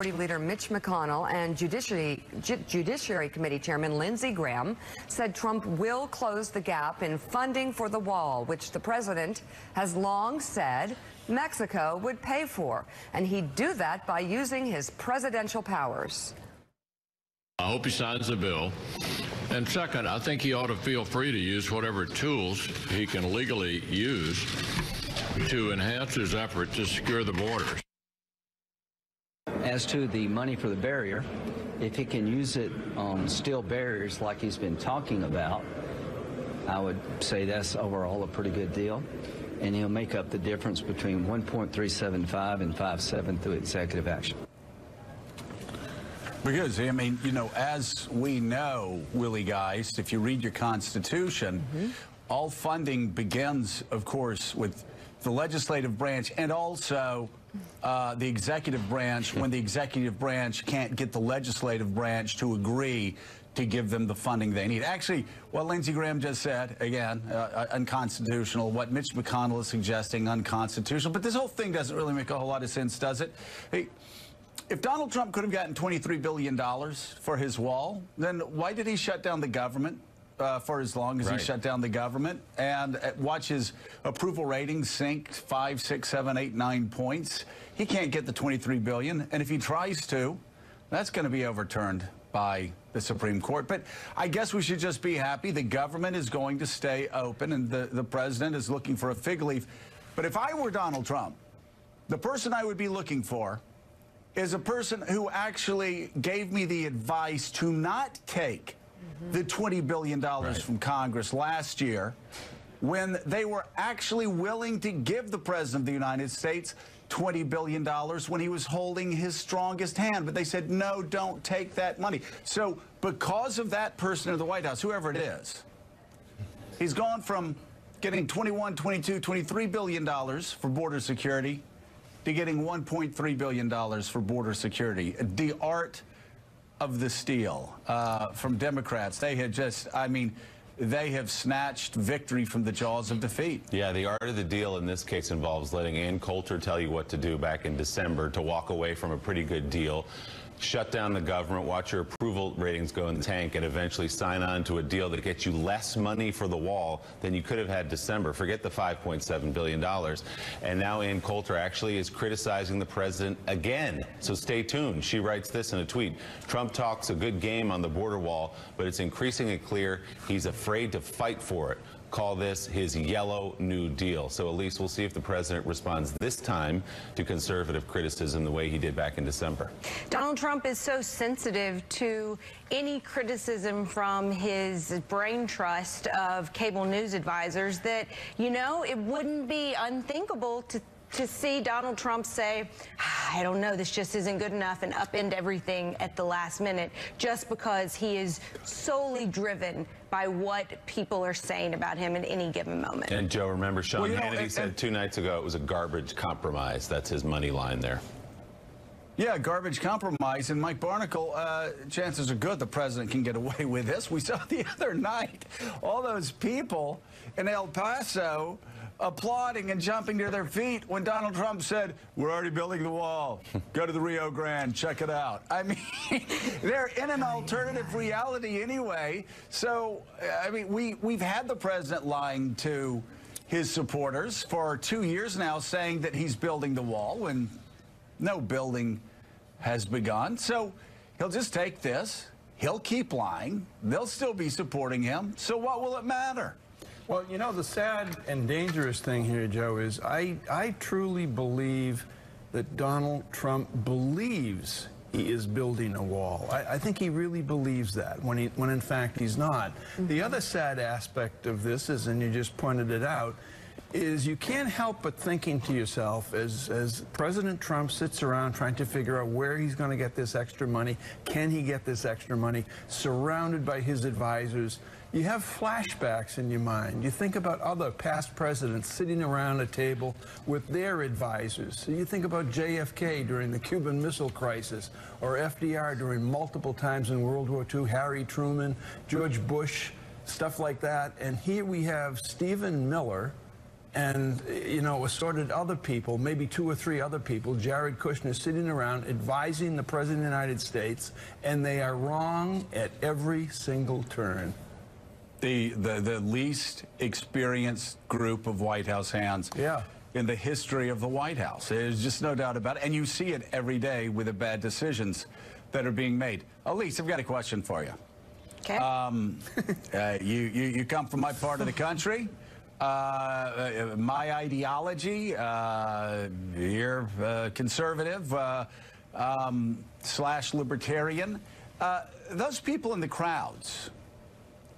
Leader Mitch McConnell and Judiciary Committee Chairman Lindsey Graham said Trump will close the gap in funding for the wall, which the president has long said Mexico would pay for. And he'd do that by using his presidential powers. I hope he signs the bill. And second, I think he ought to feel free to use whatever tools he can legally use to enhance his effort to secure the borders. As to the money for the barrier, if he can use it on steel barriers like he's been talking about, I would say that's overall a pretty good deal. And he'll make up the difference between 1.375 and 5.7 through executive action. Because, I mean, you know, as we know, Willie Geist, if you read your Constitution, all funding begins, of course, with the legislative branch and also the executive branch when the executive branch can't get the legislative branch to agree to give them the funding they need. Actually, what Lindsey Graham just said, again, unconstitutional. What Mitch McConnell is suggesting, unconstitutional. But this whole thing doesn't really make a whole lot of sense, does it? Hey, if Donald Trump could have gotten $23 billion for his wall, then why did he shut down the government for as long as he shut down the government and watch his approval ratings sink 5, 6, 7, 8, 9 points? He can't get the $23 billion, and if he tries to, that's going to be overturned by the Supreme Court. But I guess we should just be happy the government is going to stay open and the president is looking for a fig leaf. But if I were Donald Trump, the person I would be looking for is a person who actually gave me the advice to not take the $20 billion from Congress last year when they were actually willing to give the President of the United States $20 billion when he was holding his strongest hand. But they said, no, don't take that money. So because of that person in the White House, whoever it is, he's gone from getting $21, $22, $23 billion for border security to getting $1.3 billion for border security. The art of the steal from Democrats. They had just, I mean, they have snatched victory from the jaws of defeat. Yeah, the art of the deal in this case involves letting Ann Coulter tell you what to do back in December to walk away from a pretty good deal, shut down the government, watch your approval ratings go in the tank, and eventually sign on to a deal that gets you less money for the wall than you could have had December. Forget the $5.7 billion. And now Ann Coulter actually is criticizing the president again. So stay tuned. She writes this in a tweet. Trump talks a good game on the border wall, but it's increasingly clear he's afraid to fight for it. Call this his yellow New Deal. So Elise, we'll see if the president responds this time to conservative criticism the way he did back in December. Donald Trump is so sensitive to any criticism from his brain trust of cable news advisors that, you know, it wouldn't be unthinkable to see Donald Trump say, I don't know, this just isn't good enough, and upend everything at the last minute just because he is solely driven by what people are saying about him at any given moment. And Joe, remember Sean Hannity said 2 nights ago it was a garbage compromise. That's his money line there. Yeah, garbage compromise. And Mike Barnacle, chances are good the president can get away with this. We saw the other night all those people in El Paso applauding and jumping to their feet when Donald Trump said, we're already building the wall. Go to the Rio Grande, check it out. I mean, they're in an alternative reality anyway. So, I mean, we've had the president lying to his supporters for 2 years now, saying that he's building the wall when no building has begun. So he'll just take this. He'll keep lying. They'll still be supporting him. So what will it matter? Well, you know, the sad and dangerous thing here, Joe, is I truly believe that Donald Trump believes he is building a wall. I think he really believes that when in fact he's not. The other sad aspect of this is, and you just pointed it out, is you can't help but thinking to yourself as President Trump sits around trying to figure out where he's going to get this extra money, can he get this extra money, surrounded by his advisors, you have flashbacks in your mind. You think about other past presidents sitting around a table with their advisors. So you think about JFK during the Cuban Missile Crisis, or FDR during multiple times in World War II, Harry Truman, George Bush, stuff like that. And here we have Stephen Miller and, you know, assorted other people, maybe 2 or 3 other people, Jared Kushner, sitting around advising the President of the United States, and they are wrong at every single turn. The least experienced group of White House hands in the history of the White House. There's just no doubt about it. And you see it every day with the bad decisions that are being made. Elise, I've got a question for you. Okay. You come from my part of the country. My ideology, you're conservative / libertarian. Those people in the crowds,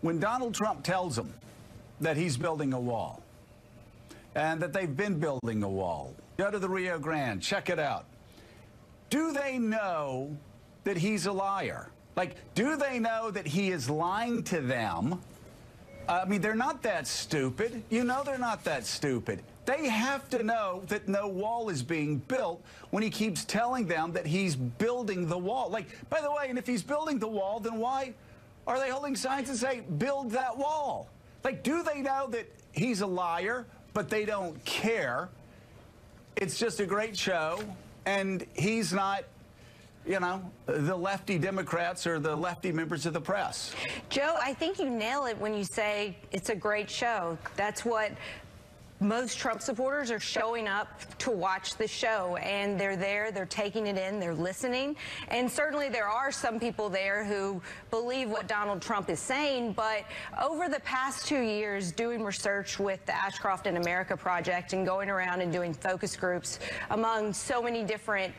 when Donald Trump tells them that he's building a wall and that they've been building a wall, go to the Rio Grande, check it out. Do they know that he's a liar? Like, do they know that he is lying to them? I mean, they're not that stupid. You know they're not that stupid. They have to know that no wall is being built when he keeps telling them that he's building the wall. Like, by the way, and if he's building the wall, then why are they holding signs that say, build that wall? Like, do they know that he's a liar, but they don't care? It's just a great show, and he's not, you know, the lefty Democrats or the lefty members of the press. Joe, I think you nail it when you say it's a great show. That's what most Trump supporters are showing up to watch the show, and they're there, they're taking it in, they're listening. And certainly there are some people there who believe what Donald Trump is saying, but over the past 2 years doing research with the Ashcroft in America Project and going around and doing focus groups among so many different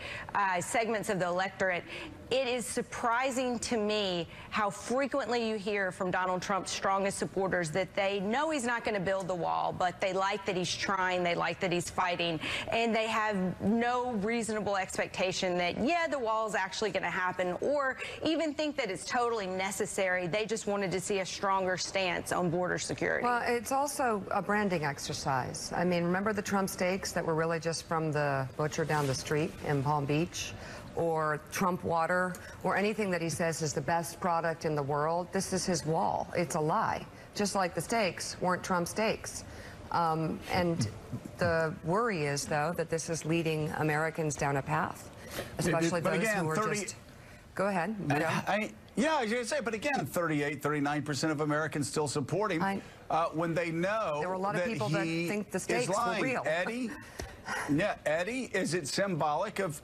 segments of the electorate, it is surprising to me how frequently you hear from Donald Trump's strongest supporters that they know he's not going to build the wall, but they like that he's trying, they like that he's fighting, and they have no reasonable expectation that, yeah, the wall is actually going to happen, or even think that it's totally necessary. They just wanted to see a stronger stance on border security. Well, it's also a branding exercise. I mean, remember the Trump steaks that were really just from the butcher down the street in Palm Beach? Or Trump water, or anything that he says is the best product in the world? This is his wall. It's a lie. Just like the steaks weren't Trump steaks. And the worry is, though, that this is leading Americans down a path, especially those who are just... Go ahead. Yeah, I was going to say, but again, 39% of Americans still support him when they know there were a lot of people that think the steaks were real. Eddie, Eddie, is it symbolic of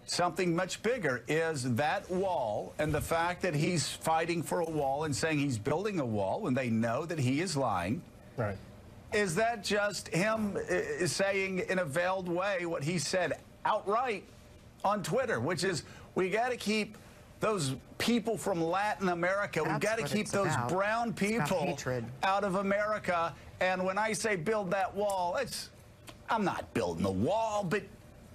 something much bigger? Is that wall and the fact that he's fighting for a wall and saying he's building a wall when they know that he is lying? Right. Is that just him saying in a veiled way what he said outright on Twitter, which is, we got to keep those people from Latin America, we've got to keep those brown people out of America. And when I say build that wall, I'm not building the wall, but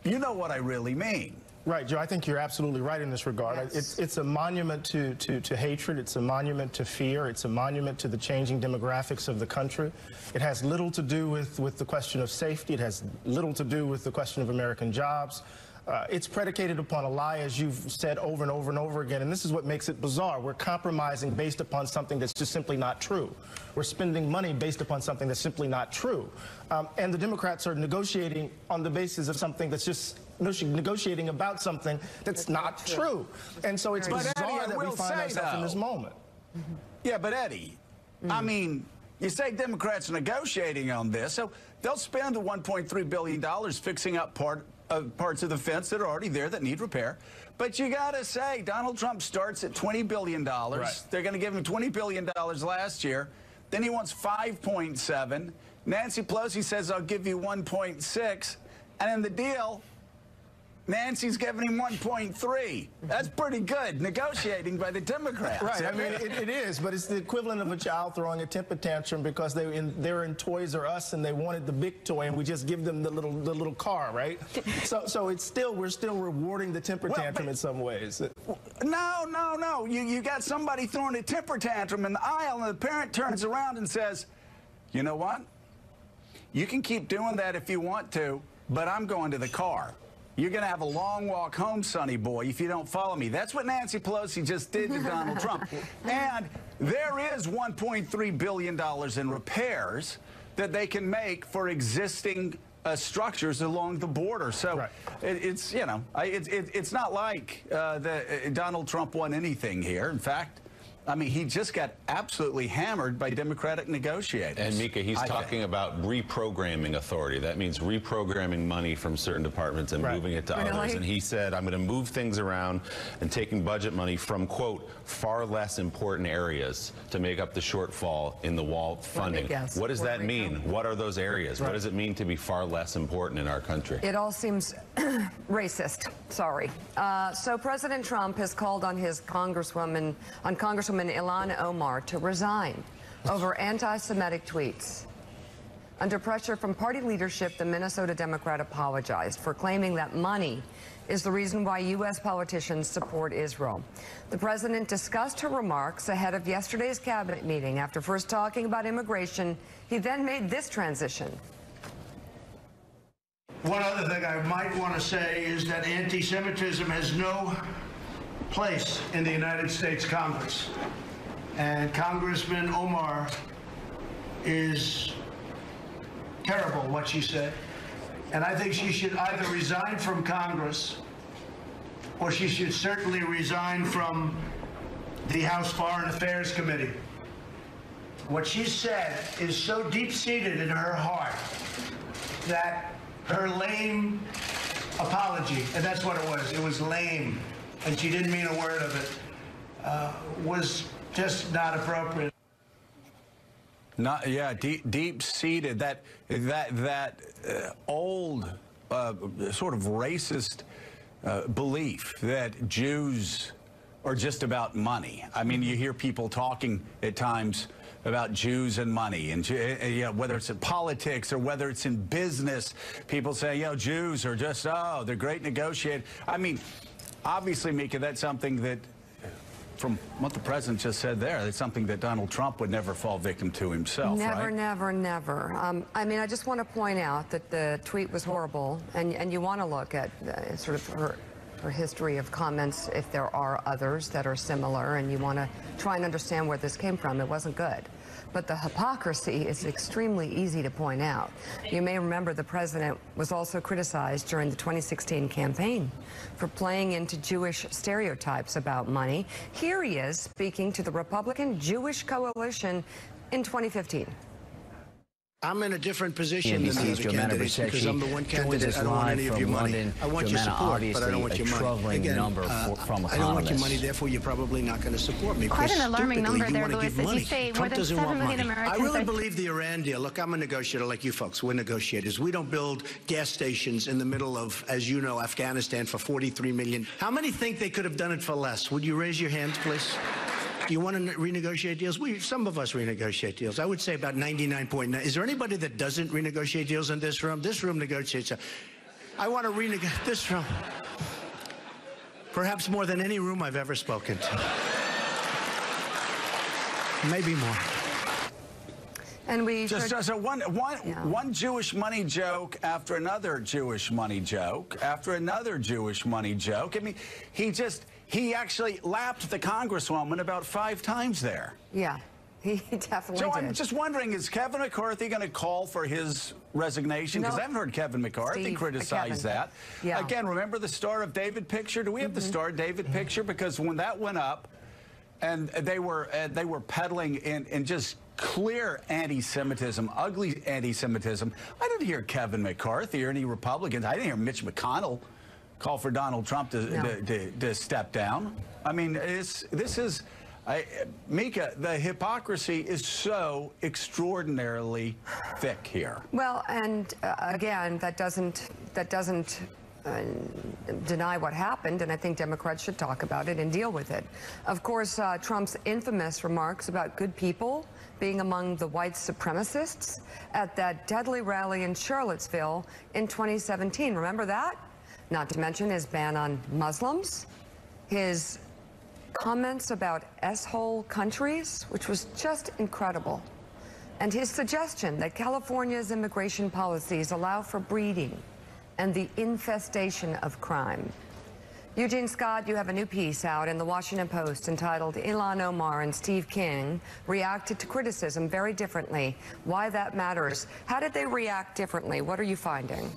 you know what I really mean. Right, Joe, I think you're absolutely right in this regard. Yes. It's a monument to hatred. It's a monument to fear. It's a monument to the changing demographics of the country. It has little to do with the question of safety. It has little to do with the question of American jobs. It's predicated upon a lie, as you've said over and over and over again, and this is what makes it bizarre. We're compromising based upon something that's just simply not true. We're spending money based upon something that's simply not true. And the Democrats are negotiating on the basis of something that's just negotiating about something that's not true. And so it's bizarre that we find ourselves in this moment. Yeah, but Eddie, I mean, you say Democrats are negotiating on this, so they'll spend the $1.3 billion fixing up parts of the fence that are already there that need repair. But you got to say, Donald Trump starts at $20 billion. Right. They're going to give him $20 billion last year. Then he wants 5.7. Nancy Pelosi says, I'll give you 1.6. And in the deal, Nancy's giving him 1.3. That's pretty good negotiating by the Democrats. Right, I mean, it is, but it's the equivalent of a child throwing a temper tantrum because they're in Toys R Us and they wanted the big toy and we just give them the little car, right? So it's still, we're still rewarding the temper tantrum in some ways. No. You got somebody throwing a temper tantrum in the aisle and the parent turns around and says, you know what? You can keep doing that if you want to, but I'm going to the car. You're going to have a long walk home, sonny boy, if you don't follow me. That's what Nancy Pelosi just did to Donald Trump. And there is $1.3 billion in repairs. that they can make for existing structures along the border. So it's, you know, it's not like Donald Trump won anything here. In fact, I mean, he just got absolutely hammered by Democratic negotiators. And Mika, he's talking about reprogramming authority. That means reprogramming money from certain departments and moving it to others. And he said, I'm going to move things around and taking budget money from, quote, far less important areas to make up the shortfall in the wall funding. What does that mean? What are those areas? What does it mean to be far less important in our country? It all seems racist. Sorry. So President Trump has called on his Congresswoman Ilhan Omar to resign over anti-Semitic tweets. Under pressure from party leadership, the Minnesota Democrat apologized for claiming that money is the reason why U.S. politicians support Israel. The president discussed her remarks ahead of yesterday's cabinet meeting. After first talking about immigration, he then made this transition. One other thing I might want to say is that anti-Semitism has no place in the United States Congress. And Congressman Omar is terrible what she said. And I think she should either resign from Congress or she should certainly resign from the House Foreign Affairs Committee. What she said is so deep-seated in her heart that her lame apology, and that's what it was lame, and she didn't mean a word of it, was just not appropriate. Not, yeah, deep-seated, that old sort of racist belief that Jews are just about money. I mean, you hear people talking at times about Jews and money, and you know, whether it's in politics or whether it's in business, people say, you know, Jews are just, oh, they're great negotiators. I mean, obviously, Mika, that's something that, from what the president just said there, it's something that Donald Trump would never fall victim to himself, Never, right? never. I mean, I just want to point out that the tweet was horrible, and you want to look at sort of her history of comments if there are others that are similar, and you want to try and understand where this came from. It wasn't good. But the hypocrisy is extremely easy to point out. You may remember the president was also criticized during the 2016 campaign for playing into Jewish stereotypes about money. Here he is speaking to the Republican Jewish coalition in 2015. I'm in a different position than the other candidates because I'm the one candidate. I don't want any of your money. I want your support, but I don't want your money. Again, I don't want your money, therefore you're probably not going to support me. Quite an alarming number there, Louis, as you say more than 7 million Americans. I really believe the Iran deal. Look, I'm a negotiator like you folks. We're negotiators. We don't build gas stations in the middle of, as you know, Afghanistan for $43 million. How many think they could have done it for less? Would you raise your hands, please? Do you want to renegotiate deals? Some of us renegotiate deals. I would say about 99.9. Is there anybody that doesn't renegotiate deals in this room? This room negotiates. I want to renegotiate this room. Perhaps more than any room I've ever spoken to. Maybe more. And we so one Jewish money joke after another Jewish money joke after another Jewish money joke. I mean, he actually lapped the Congresswoman about 5 times there. Yeah, he definitely did. So I'm just wondering, is Kevin McCarthy going to call for his resignation? Because I haven't heard Kevin McCarthy criticize that. Yeah. Again, remember the Star of David picture? Do we have the Star of David picture? Because when that went up, and they were peddling in just clear anti-Semitism, ugly anti-Semitism, I didn't hear Kevin McCarthy or any Republicans. I didn't hear Mitch McConnell call for Donald Trump to step down. I mean, Mika, the hypocrisy is so extraordinarily thick here. Well, and again, that doesn't deny what happened, and I think Democrats should talk about it and deal with it. Of course, Trump's infamous remarks about good people being among the white supremacists at that deadly rally in Charlottesville in 2017. Remember that? Not to mention his ban on Muslims, his comments about S-hole countries, which was just incredible, and his suggestion that California's immigration policies allow for breeding and the infestation of crime. Eugene Scott, you have a new piece out in the Washington Post entitled Ilhan Omar and Steve King reacted to criticism very differently. Why that matters. How did they react differently? What are you finding?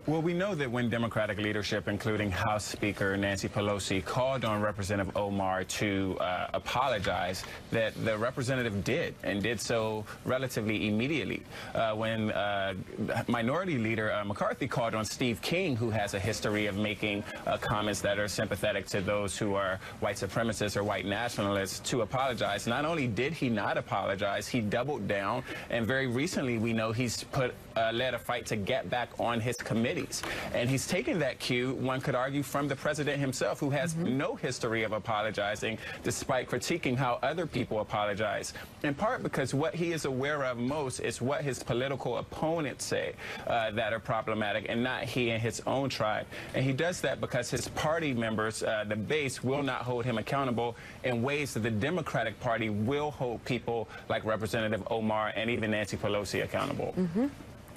Well, we know that when Democratic leadership, including House Speaker Nancy Pelosi, called on Representative Omar to apologize, that the representative did, and did so relatively immediately. When Minority Leader McCarthy called on Steve King, who has a history of making comments that are sympathetic to those who are white supremacists or white nationalists, to apologize, not only did he not apologize, he doubled down, and very recently we know he's led a fight to get back on his committees. And he's taken that cue, one could argue, from the president himself, who has no history of apologizing, despite critiquing how other people apologize. In part because what he is aware of most is what his political opponents say that are problematic, and not he and his own tribe. And he does that because his party members, the base, will not hold him accountable in ways that the Democratic Party will hold people like Representative Omar and even Nancy Pelosi accountable.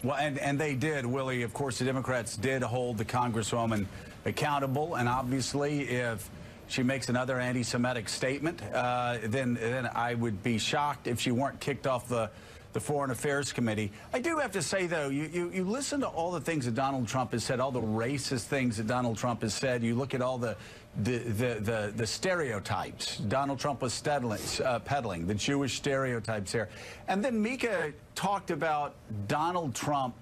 Well, and they did, Willie. Of course, the Democrats did hold the Congresswoman accountable, and obviously, if she makes another anti-Semitic statement, then I would be shocked if she weren't kicked off the Foreign Affairs Committee. I do have to say, though, you listen to all the things that Donald Trump has said, all the racist things that Donald Trump has said. You look at all the stereotypes Donald Trump was peddling, the Jewish stereotypes here. And then Mika talked about Donald Trump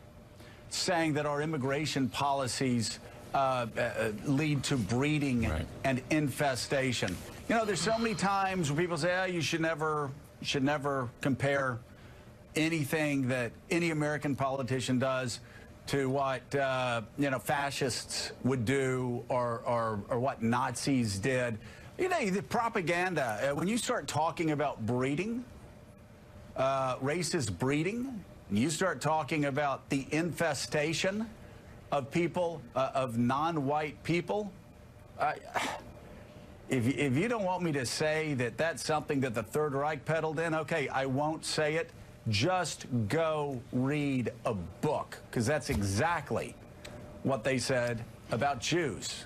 saying that our immigration policies lead to breeding and infestation. You know, there's so many times where people say, oh, you should never compare anything that any American politician does to what fascists would do or what Nazis did. You know, the propaganda, when you start talking about breeding, racist breeding, and you start talking about the infestation of people, of non-white people, if you don't want me to say that that's something that the Third Reich peddled in, okay, I won't say it. Just go read a book, because that's exactly what they said about Jews.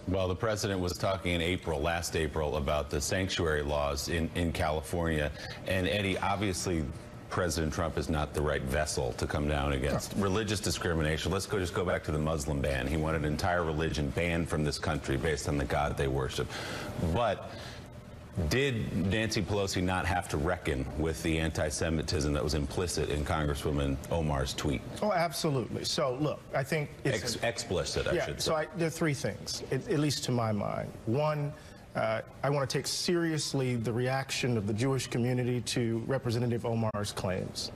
Well, the president was talking in last April, about the sanctuary laws in California. And Eddie, obviously, President Trump is not the right vessel to come down against religious discrimination. Let's just go back to the Muslim ban. He wanted an entire religion banned from this country based on the God they worship. But did Nancy Pelosi not have to reckon with the anti-Semitism that was implicit in Congresswoman Omar's tweet? Oh, absolutely. So, look, I think it's explicit, I should say. So there are three things, at least to my mind. One, I want to take seriously the reaction of the Jewish community to Representative Omar's claims,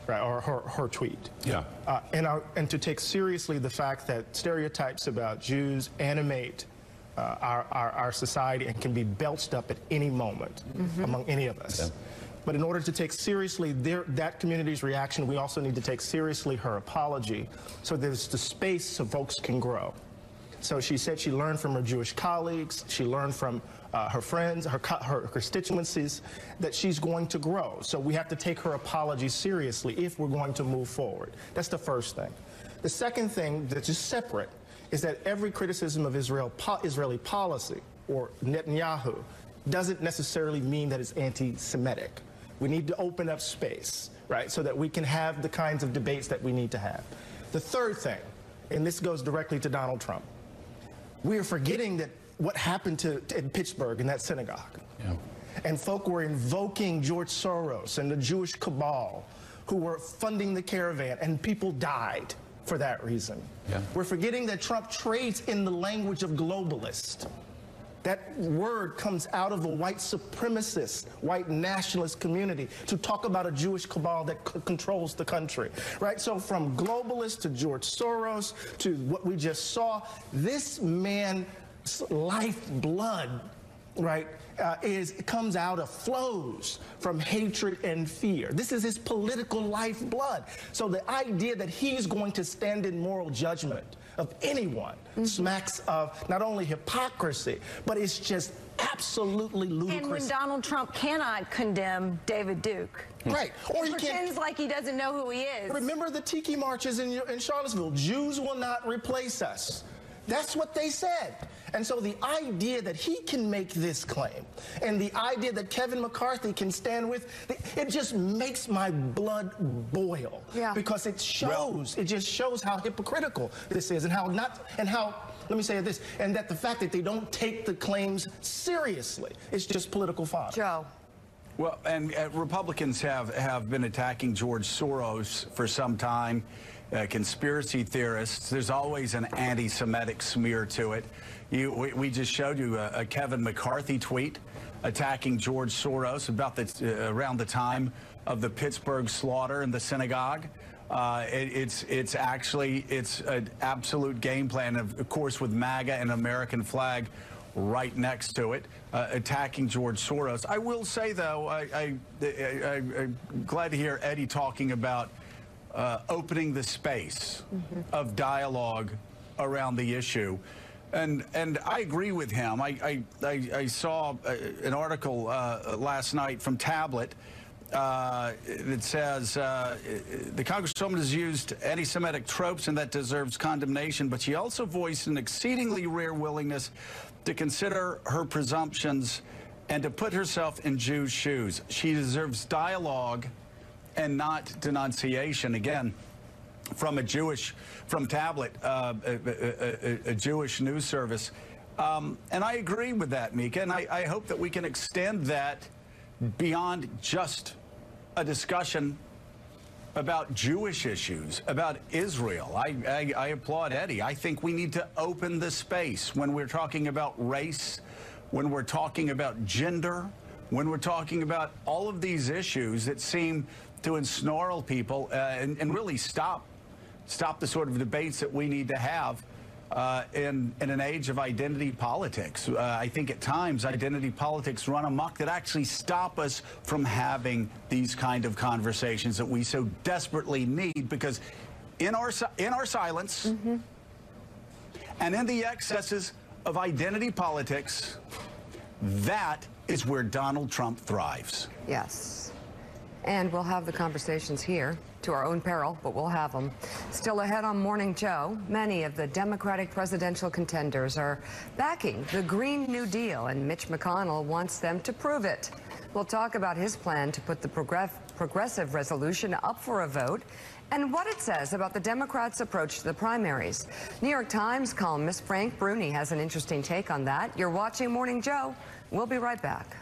right, or her tweet. Yeah. And to take seriously the fact that stereotypes about Jews animate our society and can be belched up at any moment among any of us. Yeah. But in order to take seriously that community's reaction, we also need to take seriously her apology, so there's the space so folks can grow. So she said she learned from her Jewish colleagues, she learned from her friends, her constituencies, that she's going to grow. So we have to take her apology seriously if we're going to move forward. That's the first thing. The second thing that's just separate is that every criticism of Israeli policy or Netanyahu doesn't necessarily mean that it's anti-Semitic. We need to open up space, right, so that we can have the kinds of debates that we need to have. The third thing, and this goes directly to Donald Trump, we are forgetting that what happened in Pittsburgh in that synagogue. Yeah. And folk were invoking George Soros and the Jewish cabal who were funding the caravan, and people died for that reason. Yeah. We're forgetting that Trump trades in the language of globalist. That word comes out of a white supremacist, white nationalist community to talk about a Jewish cabal that controls the country, right? So from globalist to George Soros to what we just saw, this man's lifeblood, right, flows from hatred and fear. This is his political lifeblood. So the idea that he's going to stand in moral judgment of anyone smacks of not only hypocrisy, but it's just absolutely ludicrous. And when Donald Trump cannot condemn David Duke. Right. Or he pretends like he doesn't know who he is. Remember the tiki marches in Charlottesville? Jews will not replace us. That's what they said. And so the idea that he can make this claim and the idea that Kevin McCarthy can stand with, it just makes my blood boil. Yeah. Because it shows, it just shows how hypocritical this is and how let me say this, and that the fact that they don't take the claims seriously, it's just political fodder. Joe. Well, and Republicans have been attacking George Soros for some time. Conspiracy theorists, there's always an anti-Semitic smear to it. We just showed you a Kevin McCarthy tweet attacking George Soros about around the time of the Pittsburgh slaughter in the synagogue. It's an absolute game plan, of course, with MAGA and American flag right next to it, attacking George Soros. I will say, though, I'm glad to hear Eddie talking about opening the space of dialogue around the issue. And I agree with him. I saw an article last night from Tablet that says the Congresswoman has used anti-Semitic tropes, and that deserves condemnation, but she also voiced an exceedingly rare willingness to consider her presumptions and to put herself in Jews' shoes. She deserves dialogue and not denunciation. Again, from Tablet, a Jewish news service. And I agree with that, Mika, and I hope that we can extend that beyond just a discussion about Jewish issues, about Israel. I applaud Eddie. I think we need to open the space when we're talking about race, when we're talking about gender, when we're talking about all of these issues that seem to ensnarl people and really stop the sort of debates that we need to have in an age of identity politics. I think at times identity politics run amok that actually stop us from having these kind of conversations that we so desperately need, because in our silence and in the excesses of identity politics, that is where Donald Trump thrives. Yes. And we'll have the conversations here to our own peril, but we'll have them. Still ahead on Morning Joe, many of the Democratic presidential contenders are backing the Green New Deal, and Mitch McConnell wants them to prove it. We'll talk about his plan to put the progressive resolution up for a vote and what it says about the Democrats' approach to the primaries. New York Times columnist Frank Bruni has an interesting take on that. You're watching Morning Joe. We'll be right back.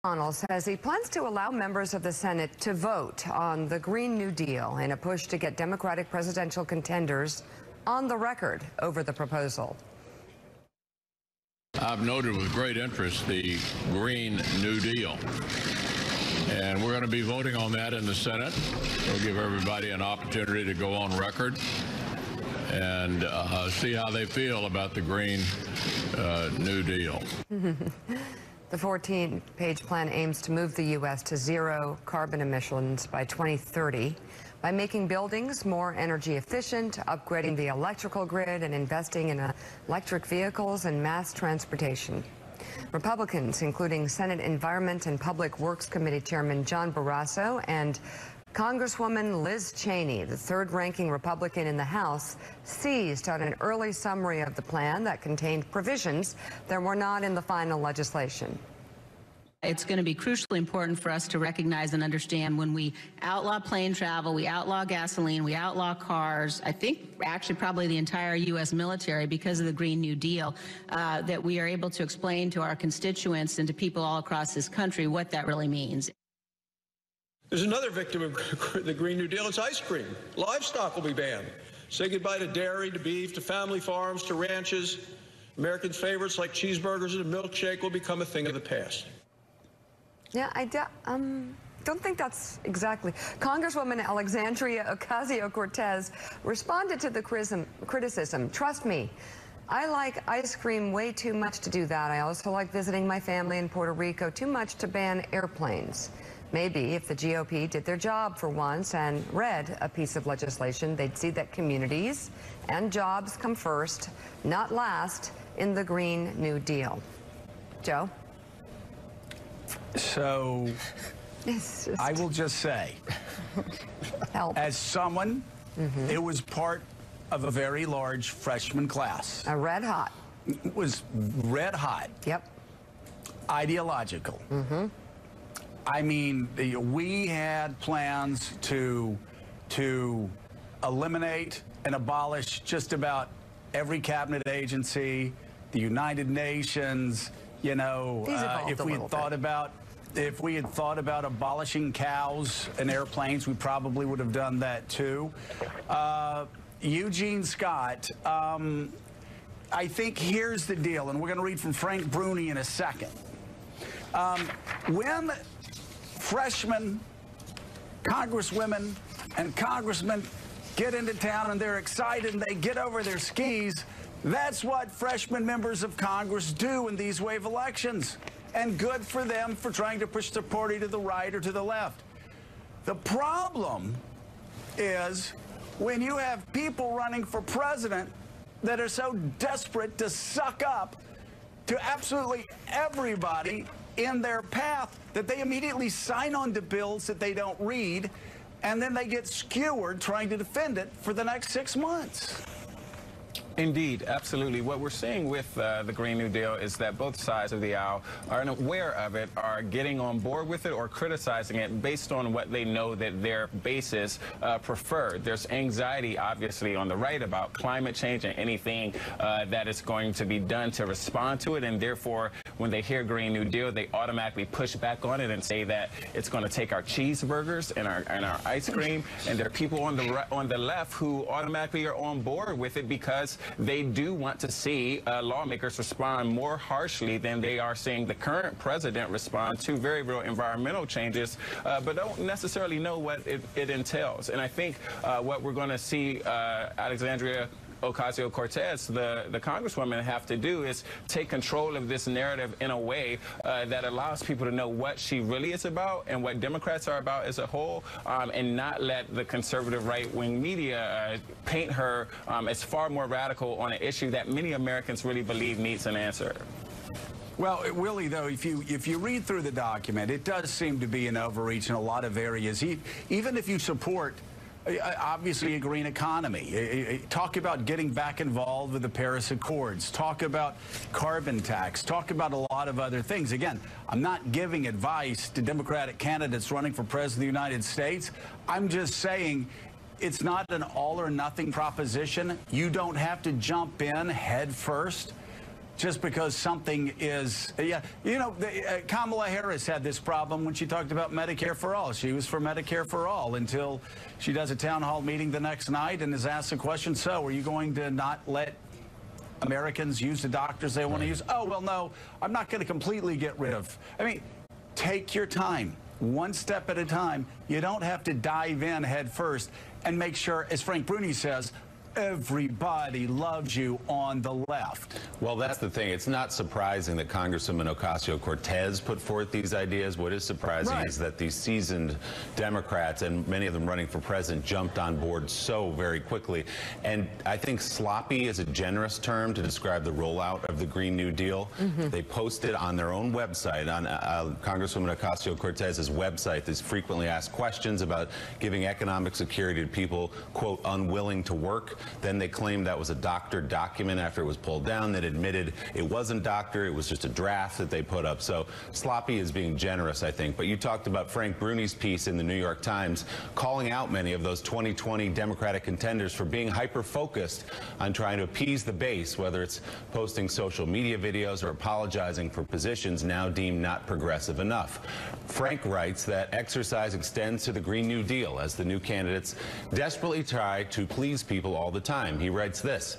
McConnell says he plans to allow members of the Senate to vote on the Green New Deal in a push to get Democratic presidential contenders on the record over the proposal. I've noted with great interest the Green New Deal. And we're going to be voting on that in the Senate. We'll give everybody an opportunity to go on record and see how they feel about the Green New Deal. The 14-page plan aims to move the U.S. to zero carbon emissions by 2030 by making buildings more energy efficient, upgrading the electrical grid, and investing in electric vehicles and mass transportation. Republicans, including Senate Environment and Public Works Committee Chairman John Barrasso and Congresswoman Liz Cheney, the third-ranking Republican in the House, seized on an early summary of the plan that contained provisions that were not in the final legislation. It's going to be crucially important for us to recognize and understand when we outlaw plane travel, we outlaw gasoline, we outlaw cars, I think actually probably the entire U.S. military because of the Green New Deal, that we are able to explain to our constituents and to people all across this country what that really means. There's another victim of the Green New Deal. It's ice cream. Livestock will be banned. Say goodbye to dairy, to beef, to family farms, to ranches. Americans' favorites like cheeseburgers and a milkshake will become a thing of the past. Yeah, I don't think that's exactly. Congresswoman Alexandria Ocasio-Cortez responded to the criticism. Trust me, I like ice cream way too much to do that. I also like visiting my family in Puerto Rico too much to ban airplanes. Maybe if the GOP did their job for once and read a piece of legislation, they'd see that communities and jobs come first, not last, in the Green New Deal. Joe? So, I will just say, as someone who was part of a very large freshman class. A red hot. It was red hot. Yep. Ideological. I mean, we had plans to eliminate and abolish just about every cabinet agency, the United Nations, you know, if we had thought about abolishing cows and airplanes, we probably would have done that too. Eugene Scott, I think here's the deal, and we're going to read from Frank Bruni in a second. When freshmen, congresswomen, and congressmen get into town and they're excited and they get over their skis, that's what freshman members of Congress do in these wave elections. And good for them for trying to push the party to the right or to the left. The problem is when you have people running for president that are so desperate to suck up to absolutely everybody in their path that they immediately sign on to bills that they don't read, and then they get skewered trying to defend it for the next 6 months. Indeed, absolutely. What we're seeing with the Green New Deal is that both sides of the aisle are aware of it, are getting on board with it or criticizing it based on what they know that their bases prefer. There's anxiety, obviously, on the right about climate change and anything that is going to be done to respond to it, and therefore, when they hear Green New Deal, they automatically push back on it and say that it's going to take our cheeseburgers and our ice cream, and there are people on the left who automatically are on board with it because they do want to see lawmakers respond more harshly than they are seeing the current president respond to very real environmental changes, but don't necessarily know what it entails. And I think what we're going to see Alexandria Ocasio-Cortez, the congresswoman, have to do is take control of this narrative in a way that allows people to know what she really is about and what Democrats are about as a whole, and not let the conservative right-wing media paint her as far more radical on an issue that many Americans really believe needs an answer. Well, Willie, though, if you read through the document, it does seem to be an overreach in a lot of areas. Even if you support obviously a green economy, talk about getting back involved with the Paris Accords, talk about carbon tax, talk about a lot of other things. Again, I'm not giving advice to Democratic candidates running for president of the United States. I'm just saying it's not an all or nothing proposition. You don't have to jump in head first. just because something is, yeah, you know, Kamala Harris had this problem when she talked about Medicare for all. She was for Medicare for all until she does a town hall meeting the next night and is asked the question, so are you going to not let Americans use the doctors they want to use? Oh, well, no, I'm not going to completely get rid of. I mean, take your time, one step at a time. You don't have to dive in head first and make sure, as Frank Bruni says, everybody loves you on the left. Well, that's the thing. It's not surprising that Congresswoman Ocasio-Cortez put forth these ideas. What is surprising is that these seasoned Democrats, and many of them running for president, jumped on board so very quickly. And I think sloppy is a generous term to describe the rollout of the Green New Deal. They posted on their own website, on Congresswoman Ocasio-Cortez's website, these frequently asked questions about giving economic security to people, quote, unwilling to work. Then they claimed that was a doctored document after it was pulled down. That admitted it wasn't doctored, it was just a draft that they put up. So sloppy is being generous, I think. But you talked about Frank Bruni's piece in the New York Times calling out many of those 2020 Democratic contenders for being hyper-focused on trying to appease the base, whether it's posting social media videos or apologizing for positions now deemed not progressive enough. Frank writes that exercise extends to the Green New Deal as the new candidates desperately try to please people all the time. He writes this: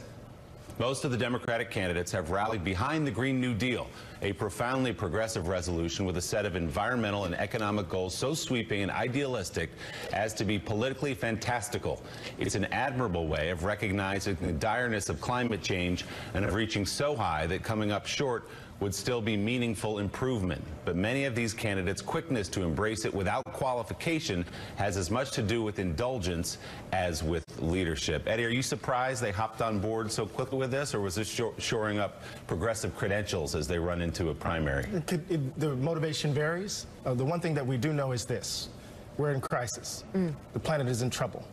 most of the Democratic candidates have rallied behind the Green New Deal, a profoundly progressive resolution with a set of environmental and economic goals so sweeping and idealistic as to be politically fantastical. It's an admirable way of recognizing the direness of climate change and of reaching so high that coming up short would still be meaningful improvement. But many of these candidates' quickness to embrace it without qualification has as much to do with indulgence as with leadership. Eddie, are you surprised they hopped on board so quickly with this, or was this shoring up progressive credentials as they run into a primary? The motivation varies. The one thing that we do know is this: we're in crisis. The planet is in trouble.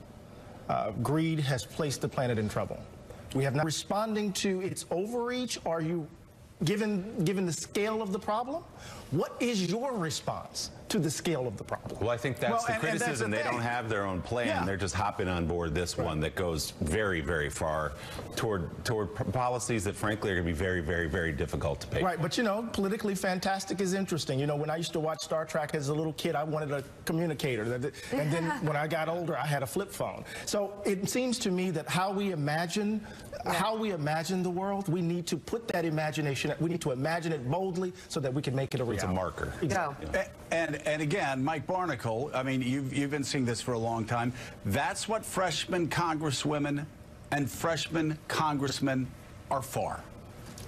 Greed has placed the planet in trouble. We have not responding to its overreach. Are you given the scale of the problem? What is your response to the scale of the problem? Well, I think that's the criticism. They don't have their own plan. Yeah. They're just hopping on board this one that goes very, very far toward policies that, frankly, are going to be very, very, very difficult to pay for. Right, but, you know, politically fantastic is interesting. You know, when I used to watch Star Trek as a little kid, I wanted a communicator. And then when I got older, I had a flip phone. So it seems to me that how we imagine the world, we need to put that imagination, we need to imagine it boldly so that we can make it a reality. It's a marker. Exactly. Yeah. And again, Mike Barnacle, I mean, you've been seeing this for a long time. That's what freshman congresswomen and freshman congressmen are for.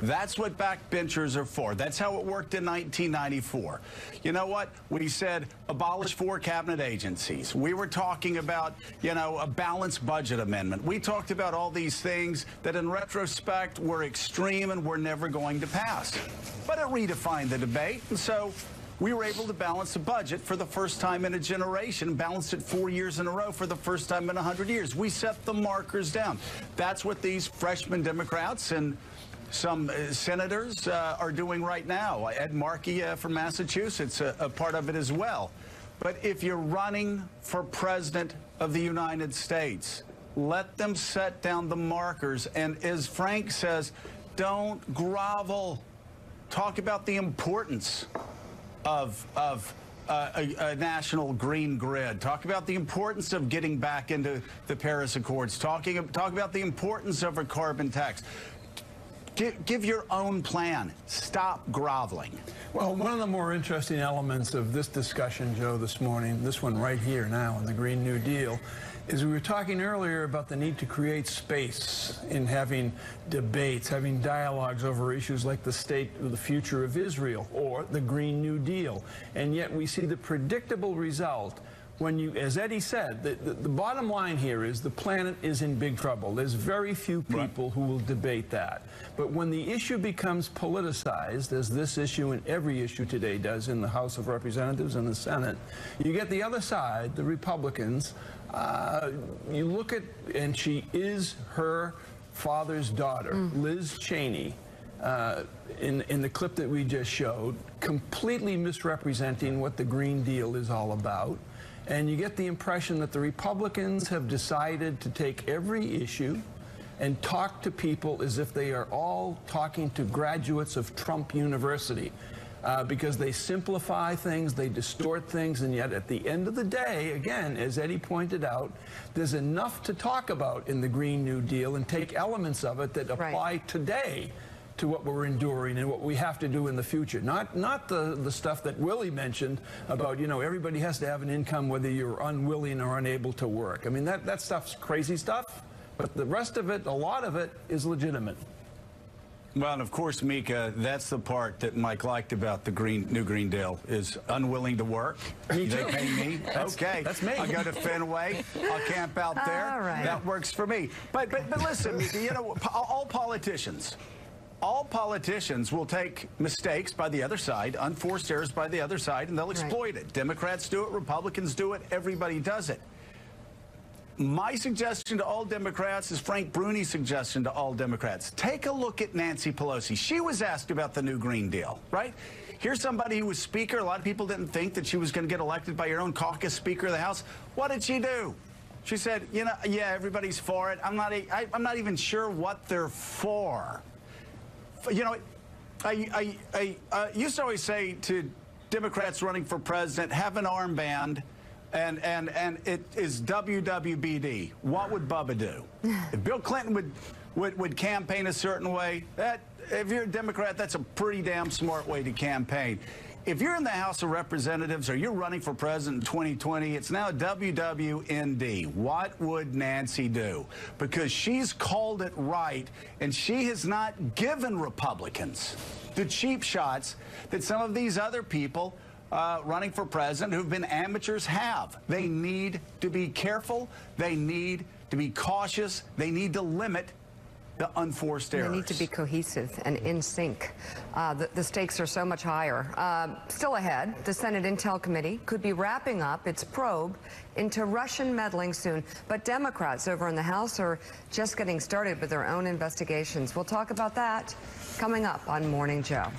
That's what backbenchers are for. That's how it worked in 1994. You know what? We said abolish 4 cabinet agencies. We were talking about, you know, a balanced budget amendment. We talked about all these things that in retrospect were extreme and were never going to pass. But it redefined the debate, and so we were able to balance the budget for the first time in a generation, balanced it 4 years in a row for the first time in 100 years. We set the markers down. That's what these freshman Democrats and some senators are doing right now. Ed Markey from Massachusetts, a part of it as well. But if you're running for president of the United States, let them set down the markers. And as Frank says, don't grovel. Talk about the importance of a national green grid. Talk about the importance of getting back into the Paris Accords. Talk about the importance of a carbon tax. Give your own plan. Stop groveling. Well, one of the more interesting elements of this discussion, Joe, this morning, this one right here now in the Green New Deal, is we were talking earlier about the need to create space in having debates, having dialogues over issues like the state of the future of Israel or the Green New Deal. And yet we see the predictable result when you, as Eddie said, the bottom line here is the planet is in big trouble. There's very few people who will debate that. But when the issue becomes politicized, as this issue and every issue today does in the House of Representatives and the Senate, you get the other side, the Republicans. You look at, and she is her father's daughter, Liz Cheney, in the clip that we just showed, completely misrepresenting what the Green Deal is all about. And you get the impression that the Republicans have decided to take every issue and talk to people as if they are all talking to graduates of Trump University. Because they simplify things, they distort things, and yet at the end of the day, again, as Eddie pointed out, there's enough to talk about in the Green New Deal and take elements of it that apply today to what we're enduring and what we have to do in the future. Not the stuff that Willie mentioned about, you know, everybody has to have an income whether you're unwilling or unable to work. I mean, that stuff's crazy stuff, but the rest of it, a lot of it, is legitimate. Well, and of course, Mika, that's the part that Mike liked about the new Green Deal, is unwilling to work. Me too. They pay me. Okay. That's me. I'll go to Fenway. I'll camp out there. All right. That works for me. But listen, Mika, you know, all politicians will take mistakes by the other side, unforced errors by the other side, and they'll exploit it. Democrats do it. Republicans do it. Everybody does it. My suggestion to all Democrats is Frank Bruni's suggestion to all Democrats. Take a look at Nancy Pelosi. She was asked about the new Green Deal, right? Here's somebody who was Speaker. A lot of people didn't think that she was going to get elected by your own caucus Speaker of the House. What did she do? She said, you know, yeah, everybody's for it. I'm not even sure what they're for. You know, I used to always say to Democrats running for president, have an armband. And it is WWBD. What would Bubba do? If Bill Clinton would campaign a certain way, if you're a Democrat, that's a pretty damn smart way to campaign. If you're in the House of Representatives or you're running for president in 2020, it's now WWND. What would Nancy do? Because she's called it right, and she has not given Republicans the cheap shots that some of these other people running for president who've been amateurs have. They need to be careful. They need to be cautious. They need to limit the unforced errors. They need to be cohesive and in sync. The stakes are so much higher. Still ahead, the Senate Intel Committee could be wrapping up its probe into Russian meddling soon. But Democrats over in the House are just getting started with their own investigations. We'll talk about that coming up on Morning Joe.